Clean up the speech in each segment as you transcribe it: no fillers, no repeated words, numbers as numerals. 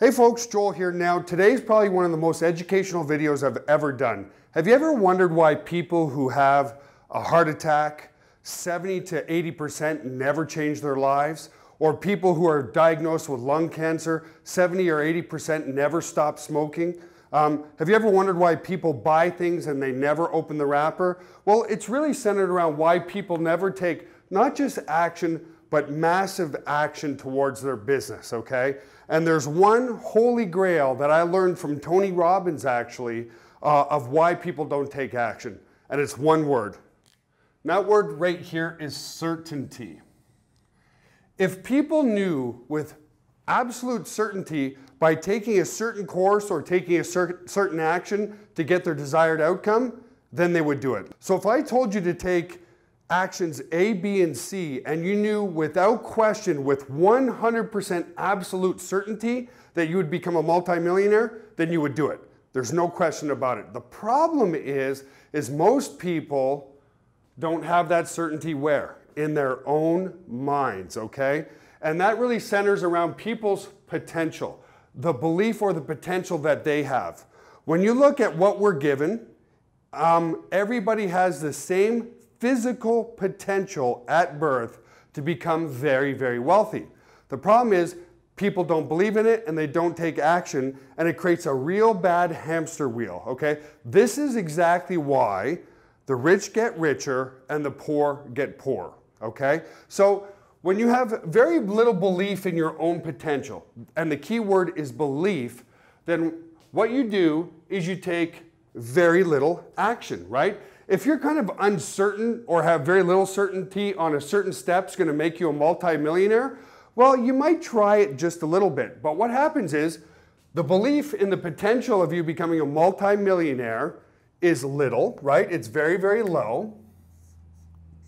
Hey folks, Joel here. Now today's probably one of the most educational videos I've ever done. Have you ever wondered why people who have a heart attack, 70 to 80% never change their lives? Or people who are diagnosed with lung cancer, 70 or 80% never stop smoking? Have you ever wondered why people buy things and they never open the wrapper? Well, it's really centered around why people never take not just action, but massive action towards their business, okay? And there's one holy grail that I learned from Tony Robbins actually of why people don't take action. And it's one word. And that word right here is certainty. If people knew with absolute certainty by taking a certain course or taking a certain action to get their desired outcome, then they would do it. So if I told you to take actions A, B, and C, and you knew without question, with 100% absolute certainty that you would become a multimillionaire, then you would do it. There's no question about it. The problem is most people don't have that certainty where? In their own minds, okay? And that really centers around people's potential, the belief or the potential that they have. When you look at what we're given, everybody has the same physical potential at birth to become very, very wealthy. The problem is people don't believe in it and they don't take action, and it creates a real bad hamster wheel, okay? This is exactly why the rich get richer and the poor get poor, okay? So when you have very little belief in your own potential, and the key word is belief, then what you do is you take very little action, right? If you're kind of uncertain or have very little certainty on a certain step's going to make you a multimillionaire, well, you might try it just a little bit. But what happens is the belief in the potential of you becoming a multimillionaire is little, right? It's very, very low,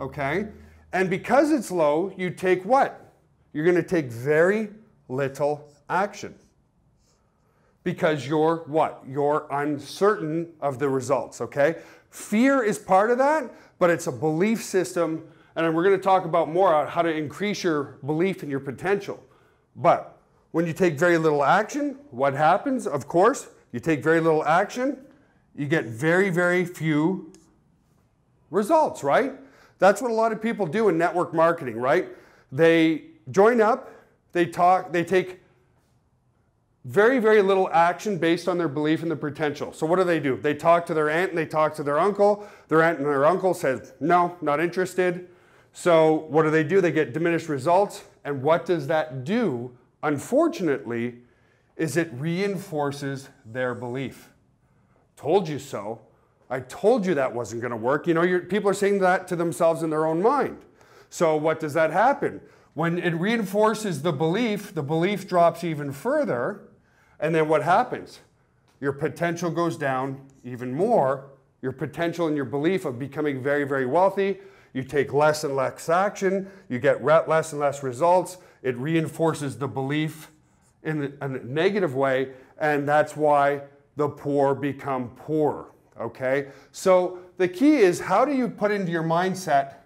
okay? And because it's low, you take what? You're going to take very little action. Because you're what? You're uncertain of the results, okay? Fear is part of that, but it's a belief system, and we're going to talk about more on how to increase your belief in your potential. But when you take very little action, what happens? Of course, you take very little action, you get very, very few results, right? That's what a lot of people do in network marketing, right? They join up, they talk, they take very, very little action based on their belief in the potential. So what do? They talk to their aunt and they talk to their uncle. Their aunt and their uncle says, no, not interested. So what do? They get diminished results. And what does that do? Unfortunately, is it reinforces their belief. Told you so. I told you that wasn't going to work. You know, people are saying that to themselves in their own mind. So what does that happen? When it reinforces the belief drops even further. And then what happens? Your potential goes down even more. Your potential and your belief of becoming very, very wealthy. You take less and less action. You get less and less results. It reinforces the belief in a negative way. And that's why the poor become poorer. Okay? So the key is, how do you put into your mindset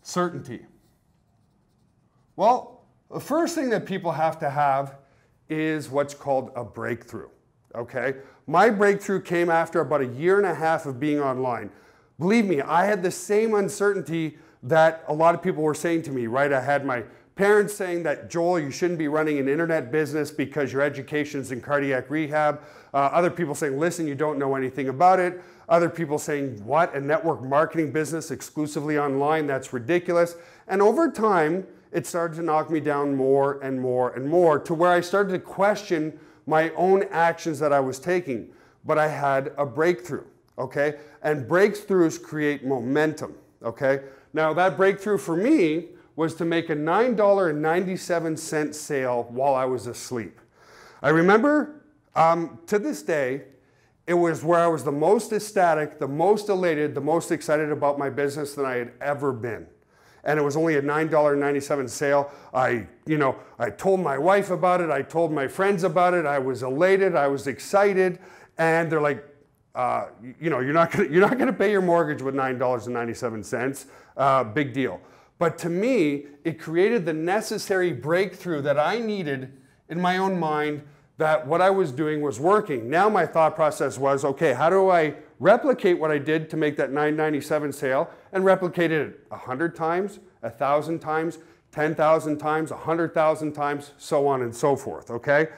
certainty? Well, the first thing that people have to have is what's called a breakthrough, okay? My breakthrough came after about 1.5 years of being online. Believe me, I had the same uncertainty that a lot of people were saying to me, right? I had my parents saying that, Joel, you shouldn't be running an internet business because your education's in cardiac rehab. Other people saying, listen, you don't know anything about it. Other people saying, what, a network marketing business exclusively online? That's ridiculous. And over time, it started to knock me down more and more and more, to where I started to question my own actions that I was taking. But I had a breakthrough, okay? And breakthroughs create momentum, okay? Now that breakthrough for me was to make a $9.97 sale while I was asleep. I remember, to this day, it was where I was the most ecstatic, the most elated, the most excited about my business than I had ever been. And it was only a $9.97 sale. I told my wife about it. I told my friends about it. I was elated. I was excited. And they're like, you're not gonna pay your mortgage with $9.97. Big deal. But to me, it created the necessary breakthrough that I needed in my own mind that what I was doing was working. Now my thought process was, okay, how do I replicate what I did to make that $9.97 sale and replicate it 100 times, 1,000 times, 10,000 times, 100,000 times, so on and so forth, okay?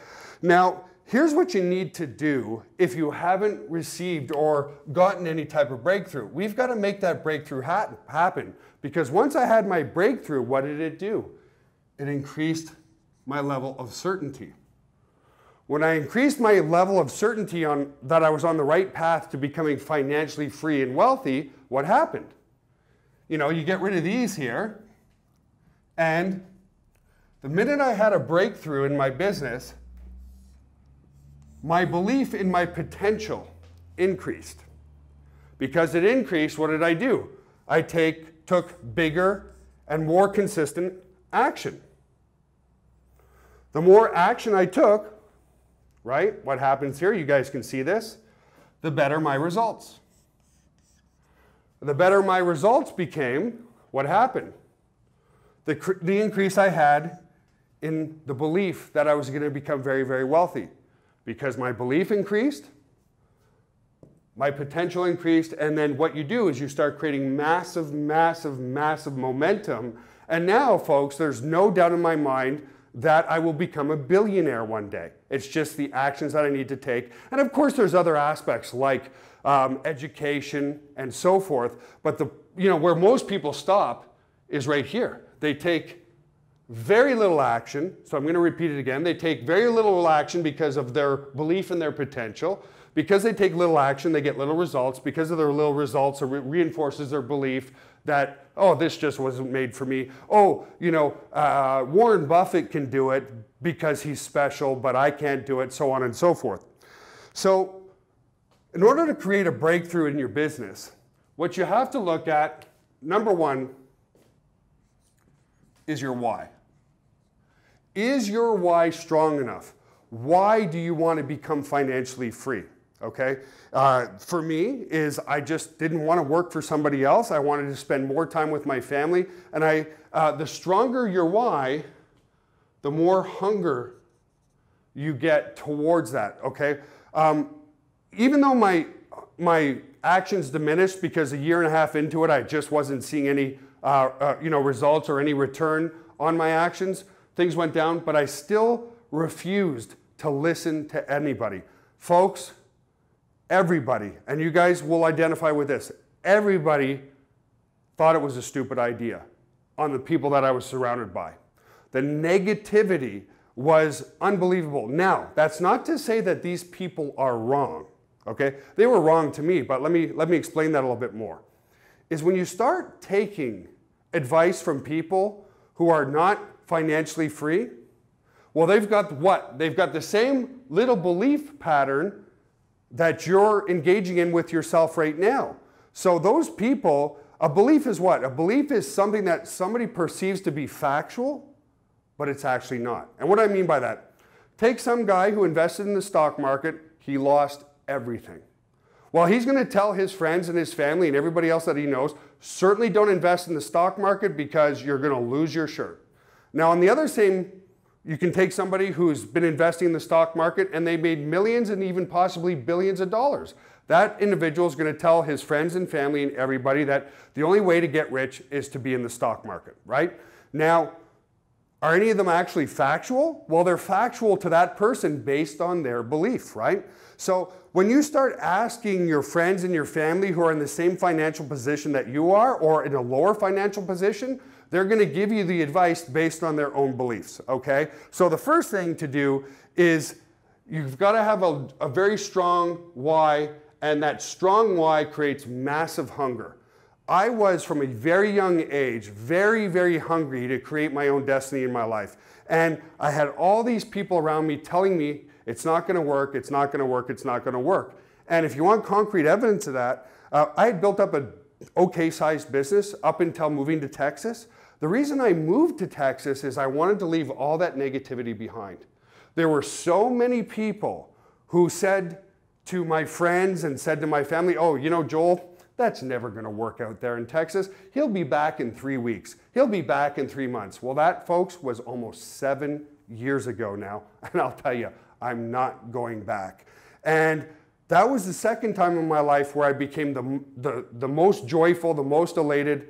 Now, here's what you need to do if you haven't received or gotten any type of breakthrough. We've got to make that breakthrough happen, because once I had my breakthrough, what did it do? It increased my level of certainty. When I increased my level of certainty on that I was on the right path to becoming financially free and wealthy, what happened? You know, you get rid of these here, and the minute I had a breakthrough in my business, my belief in my potential increased. Because it increased, what did I do? I took bigger and more consistent action. The more action I took, right, what happens here, you guys can see this, the better my results. The better my results became, what happened? The increase I had in the belief that I was going to become very, very wealthy. Because my belief increased, my potential increased, and then what you do is you start creating massive, massive, massive momentum. And now, folks, there's no doubt in my mind that I will become a billionaire one day. It's just the actions that I need to take. And of course, there's other aspects like education and so forth. But where most people stop is right here. They take very little action. So I'm going to repeat it again. They take very little action because of their belief in their potential. Because they take little action, they get little results. Because of their little results, it reinforces their belief that, oh, this just wasn't made for me. Oh, Warren Buffett can do it because he's special, but I can't do it, so on and so forth. So in order to create a breakthrough in your business, what you have to look at, number one, is your why. Is your why strong enough? Why do you want to become financially free? Okay, for me is I just didn't want to work for somebody else. I wanted to spend more time with my family, and the stronger your why, the more hunger you get towards that. Okay, even though my actions diminished because a year and a half into it, I just wasn't seeing any results or any return on my actions. Things went down, but I still refused to listen to anybody. Folks, everybody, and you guys will identify with this, everybody thought it was a stupid idea on the people that I was surrounded by. The negativity was unbelievable. Now, that's not to say that these people are wrong, okay? They were wrong to me, but let me explain that a little bit more. Is when you start taking advice from people who are not financially free, well, they've got what? They've got the same little belief pattern that you're engaging in with yourself right now. So those people, a belief is what? A belief is something that somebody perceives to be factual, but it's actually not. And what I mean by that, take some guy who invested in the stock market, he lost everything. Well, he's going to tell his friends and his family and everybody else that he knows, certainly don't invest in the stock market because you're going to lose your shirt. Now, on the other same, you can take somebody who's been investing in the stock market and they made millions and even possibly billions of dollars. That individual is going to tell his friends and family and everybody that the only way to get rich is to be in the stock market, right? Now, are any of them actually factual? Well, they're factual to that person based on their belief, right? So when you start asking your friends and your family who are in the same financial position that you are or in a lower financial position, they're going to give you the advice based on their own beliefs, okay? So the first thing to do is you've got to have a very strong why, and that strong why creates massive hunger. I was, from a very young age, very, very hungry to create my own destiny in my life. And I had all these people around me telling me, it's not going to work, it's not going to work, it's not going to work. And if you want concrete evidence of that, I had built up an okay-sized business up until moving to Texas. The reason I moved to Texas is I wanted to leave all that negativity behind. There were so many people who said to my friends and said to my family, oh, you know, Joel, that's never going to work out there in Texas. He'll be back in 3 weeks. He'll be back in 3 months. Well, that, folks, was almost 7 years ago now. And I'll tell you, I'm not going back. And that was the second time in my life where I became the most joyful, the most elated.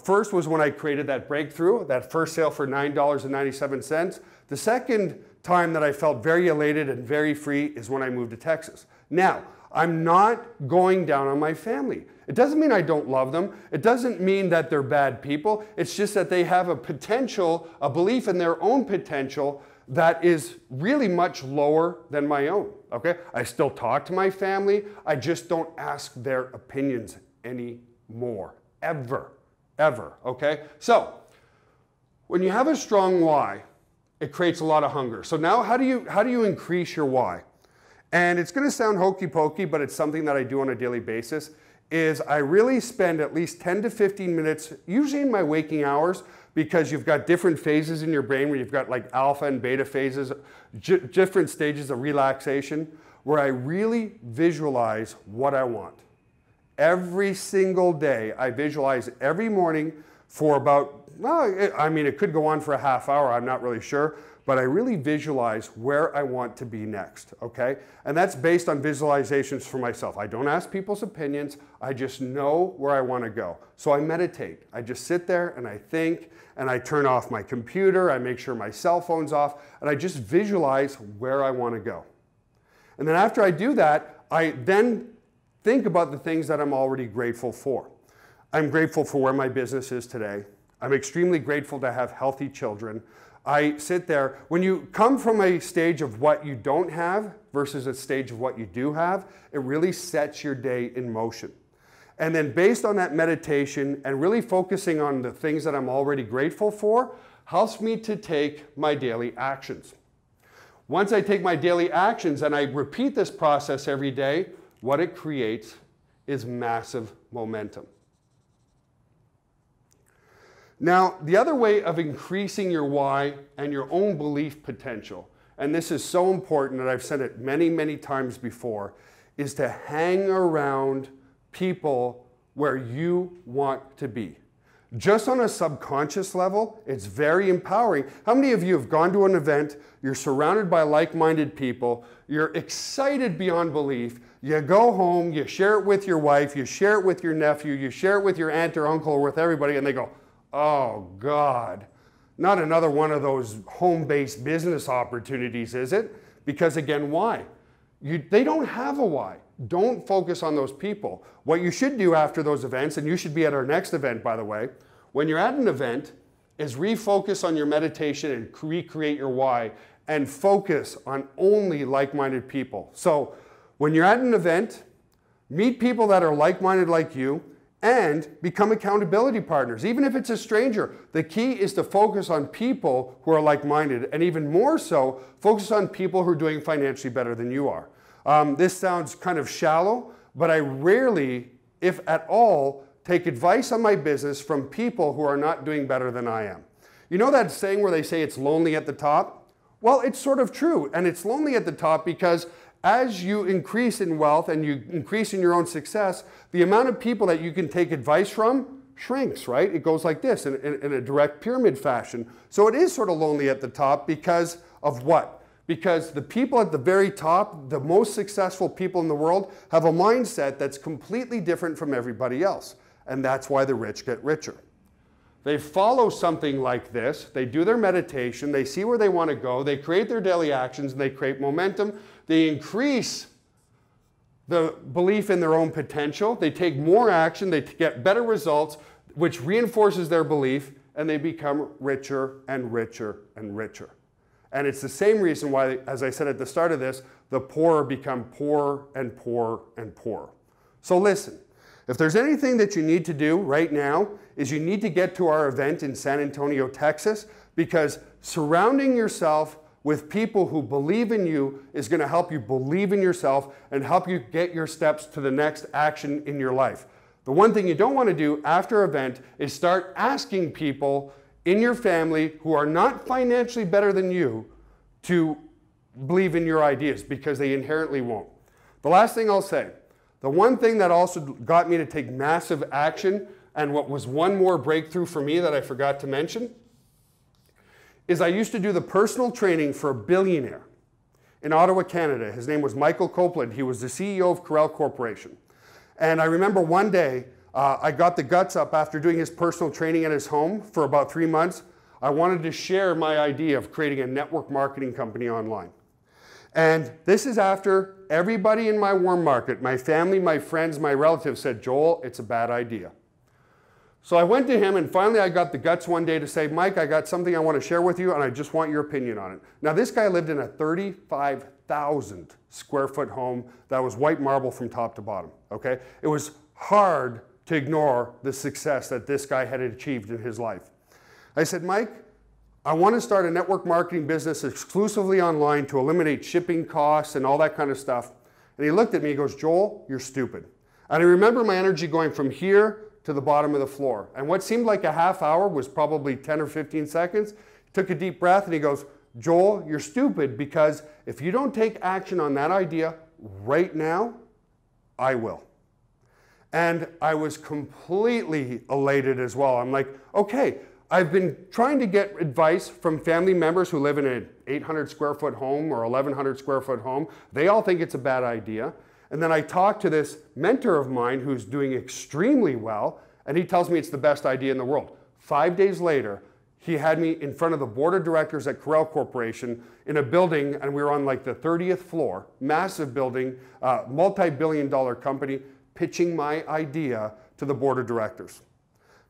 First was when I created that breakthrough, that first sale for $9.97. The second time that I felt very elated and very free is when I moved to Texas. Now, I'm not going down on my family. It doesn't mean I don't love them. It doesn't mean that they're bad people. It's just that they have a potential, a belief in their own potential that is really much lower than my own, okay? I still talk to my family. I just don't ask their opinions anymore, ever, okay? So, when you have a strong why, it creates a lot of hunger. So now how do you increase your why? And it's going to sound hokey pokey, but it's something that I do on a daily basis, is I really spend at least 10 to 15 minutes, usually in my waking hours, because you've got different phases in your brain where you've got like alpha and beta phases, different stages of relaxation, where I really visualize what I want. Every single day, I visualize every morning for about, well, I mean, it could go on for a half hour, I'm not really sure, but I really visualize where I want to be next, okay? And that's based on visualizations for myself. I don't ask people's opinions, I just know where I want to go. So I meditate. I just sit there and I think, and I turn off my computer, I make sure my cell phone's off, and I just visualize where I want to go. And then after I do that, I then think about the things that I'm already grateful for. I'm grateful for where my business is today. I'm extremely grateful to have healthy children. I sit there, when you come from a stage of what you don't have versus a stage of what you do have, it really sets your day in motion. And then based on that meditation and really focusing on the things that I'm already grateful for, helps me to take my daily actions. Once I take my daily actions and I repeat this process every day, what it creates is massive momentum. Now, the other way of increasing your why and your own belief potential, and this is so important, and I've said it many, many times before, is to hang around people where you want to be. Just on a subconscious level, it's very empowering. How many of you have gone to an event, you're surrounded by like-minded people, you're excited beyond belief, you go home, you share it with your wife, you share it with your nephew, you share it with your aunt or uncle or with everybody, and they go, oh God, not another one of those home-based business opportunities, is it? Because again, why? They don't have a why. Don't focus on those people. What you should do after those events, and you should be at our next event, by the way, when you're at an event, is refocus on your meditation and recreate your why and focus on only like-minded people. So when you're at an event, meet people that are like-minded like you, and become accountability partners. Even if it's a stranger, the key is to focus on people who are like-minded, and even more so, focus on people who are doing financially better than you are. This sounds kind of shallow, but I rarely, if at all, take advice on my business from people who are not doing better than I am. You know that saying where they say it's lonely at the top? Well, it's sort of true, and it's lonely at the top because as you increase in wealth and you increase in your own success, the amount of people that you can take advice from shrinks, right? It goes like this in a direct pyramid fashion. So it is sort of lonely at the top because of what? Because the people at the very top, the most successful people in the world, have a mindset that's completely different from everybody else. And that's why the rich get richer. They follow something like this, they do their meditation, they see where they want to go, they create their daily actions, and they create momentum. They increase the belief in their own potential, they take more action, they get better results, which reinforces their belief, and they become richer and richer and richer. And it's the same reason why, as I said at the start of this, the poor become poorer and poorer and poorer. So listen. If there's anything that you need to do right now, is you need to get to our event in San Antonio, Texas, because surrounding yourself with people who believe in you is going to help you believe in yourself and help you get your steps to the next action in your life. The one thing you don't want to do after an event is start asking people in your family who are not financially better than you to believe in your ideas, because they inherently won't. The last thing I'll say, the one thing that also got me to take massive action, and what was one more breakthrough for me that I forgot to mention, is I used to do the personal training for a billionaire. in Ottawa, Canada. His name was Michael Copeland. He was the CEO of Corel Corporation. And I remember one day, I got the guts up after doing his personal training at his home for about 3 months. I wanted to share my idea of creating a network marketing company online. And this is after everybody in my warm market, my family, my friends, my relatives said, Joel, it's a bad idea. So I went to him and finally I got the guts one day to say, Mike, I got something I want to share with you and I just want your opinion on it. Now this guy lived in a 35,000 square foot home that was white marble from top to bottom, okay? It was hard to ignore the success that this guy had achieved in his life. I said, Mike, I want to start a network marketing business exclusively online to eliminate shipping costs and all that kind of stuff. And he looked at me, he goes, Joel, you're stupid. And I remember my energy going from here to the bottom of the floor. And what seemed like a half hour was probably 10 or 15 seconds. He took a deep breath and he goes, Joel, you're stupid because if you don't take action on that idea right now, I will. And I was completely elated as well. I'm like, okay, I've been trying to get advice from family members who live in an 800 square foot home or 1,100 square foot home. They all think it's a bad idea. And then I talked to this mentor of mine who's doing extremely well, and he tells me it's the best idea in the world. 5 days later, he had me in front of the board of directors at Corel Corporation in a building, and we were on like the 30th floor, massive building, multi-billion-dollar company, pitching my idea to the board of directors.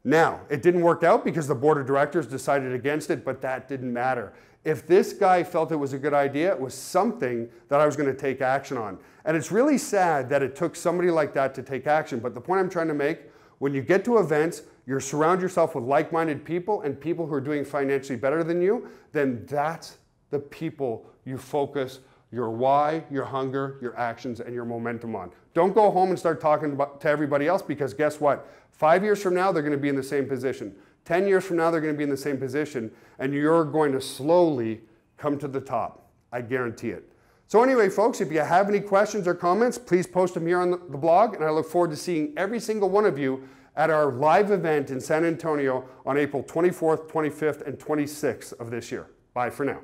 Now, it didn't work out because the board of directors decided against it, but that didn't matter. If this guy felt it was a good idea, it was something that I was going to take action on. And it's really sad that it took somebody like that to take action. But the point I'm trying to make, when you get to events, you surround yourself with like-minded people and people who are doing financially better than you, then that's the people you focus your why, your hunger, your actions, and your momentum on. Don't go home and start talking to everybody else because guess what? 5 years from now, they're going to be in the same position. 10 years from now, they're going to be in the same position, and you're going to slowly come to the top. I guarantee it. So anyway, folks, if you have any questions or comments, please post them here on the blog, and I look forward to seeing every single one of you at our live event in San Antonio on April 24th, 25th, and 26th of this year. Bye for now.